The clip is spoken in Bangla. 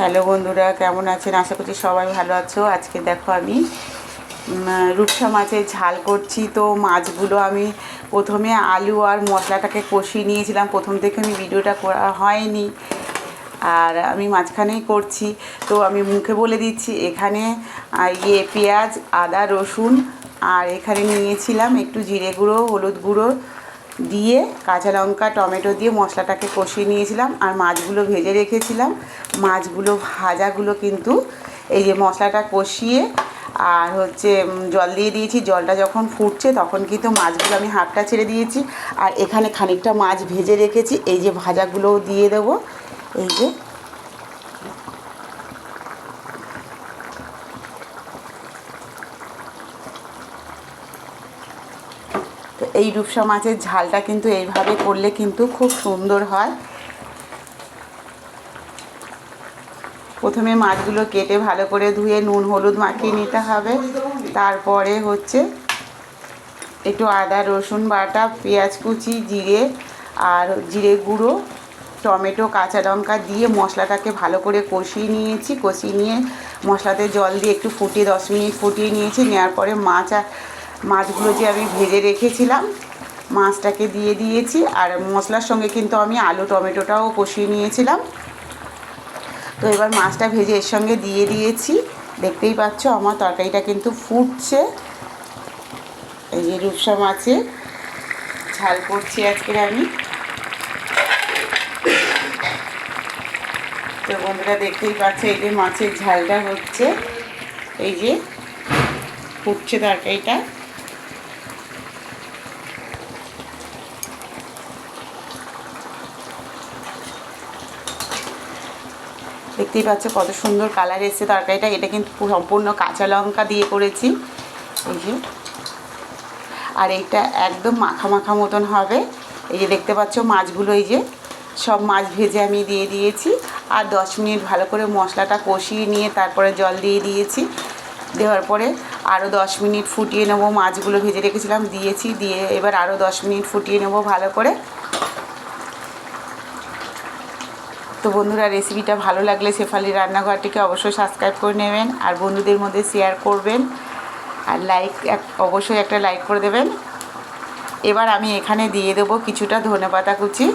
হ্যালো বন্ধুরা, কেমন আছেন? আশা করছি সবাই ভালো আছো। আজকে দেখো আমি রূপসা মাছের ঝাল করছি। তো মাছগুলো আমি প্রথমে আলু আর মশলাটাকে কষিয়ে নিয়েছিলাম। প্রথম থেকে আমি ভিডিওটা করা হয়নি, আর আমি মাঝখানেই করছি। তো আমি মুখে বলে দিচ্ছি, এখানে পেঁয়াজ, আদা, রসুন, আর এখানে নিয়েছিলাম একটু জিরে গুঁড়ো, হলুদ গুঁড়ো দিয়ে, কাঁচা লঙ্কা, টমেটো দিয়ে মশলাটাকে কষিয়ে নিয়েছিলাম। আর মাছগুলো ভেজে রেখেছিলাম। মাছগুলো ভাজাগুলো কিন্তু এই যে মশলাটা কষিয়ে আর জল দিয়ে দিয়েছি। জলটা যখন ফুটছে তখন কিন্তু মাছগুলো আমি হাফটা ছেড়ে দিয়েছি। আর এখানে খানিকটা মাছ ভেজে রেখেছি, এই যে ভাজাগুলোও দিয়ে দেবো। এই যে তো এই রূপসা মাছের ঝালটা কিন্তু এইভাবে করলে কিন্তু খুব সুন্দর হয়। প্রথমে মাছগুলো কেটে ভালো করে ধুয়ে নুন হলুদ মাখিয়ে নিতে হবে। তারপরে একটু আদা রসুন বাটা, পেঁয়াজ কুচি, জিরে আর জিরে গুঁড়ো, টমেটো, কাঁচা লঙ্কা দিয়ে মশলাটাকে ভালো করে কষিয়ে নিয়েছি। কষিয়ে নিয়ে মশলাতে জল দিয়ে একটু ফুটিয়ে 10 মিনিট ফুটিয়ে নিয়েছি। নেওয়ার পরে মাছগুলো যে আমি ভেজে রেখেছিলাম মাছটাকে দিয়ে দিয়েছি। আর মশলার সঙ্গে কিন্তু আমি আলু টমেটোটাও কষিয়ে নিয়েছিলাম। তো এবার মাছটা ভেজে এর সঙ্গে দিয়ে দিয়েছি। দেখতেই পাচ্ছ আমার তরকারিটা কিন্তু ফুটছে। এই যে রূপসা মাছে ঝাল করছি আজকে আমি। তো বন্ধুরা দেখতেই পাচ্ছে এই যে মাছের ঝালটা হচ্ছে, এই যে ফুটছে তরকারিটা। দেখতেই পাচ্ছ কত সুন্দর কালার এসছে তরকারিটা। এটা কিন্তু সম্পূর্ণ কাঁচা লঙ্কা দিয়ে করেছি, এই যে। আর এইটা একদম মাখা মাখা মতন হবে। এই যে দেখতে পাচ্ছ মাছগুলো, এই যে সব মাছ ভেজে আমি দিয়ে দিয়েছি। আর 10 মিনিট ভালো করে মশলাটা কষিয়ে নিয়ে তারপরে জল দিয়ে দিয়েছি। দেওয়ার পরে আরও 10 মিনিট ফুটিয়ে নেবো। মাছগুলো ভেজে রেখেছিলাম দিয়েছি, দিয়ে এবার আরও 10 মিনিট ফুটিয়ে নেবো ভালো করে। তো বন্ধুরা, রেসিপিটা ভালো লাগলে শেফালি রান্নাঘরটিকে অবশ্যই সাবস্ক্রাইব করে নেবেন, আর বন্ধুদের মধ্যে শেয়ার করবেন, আর অবশ্যই একটা লাইক করে দেবেন। এবার আমি এখানে দিয়ে দেবো কিছুটা ধনেপাতা কুচি।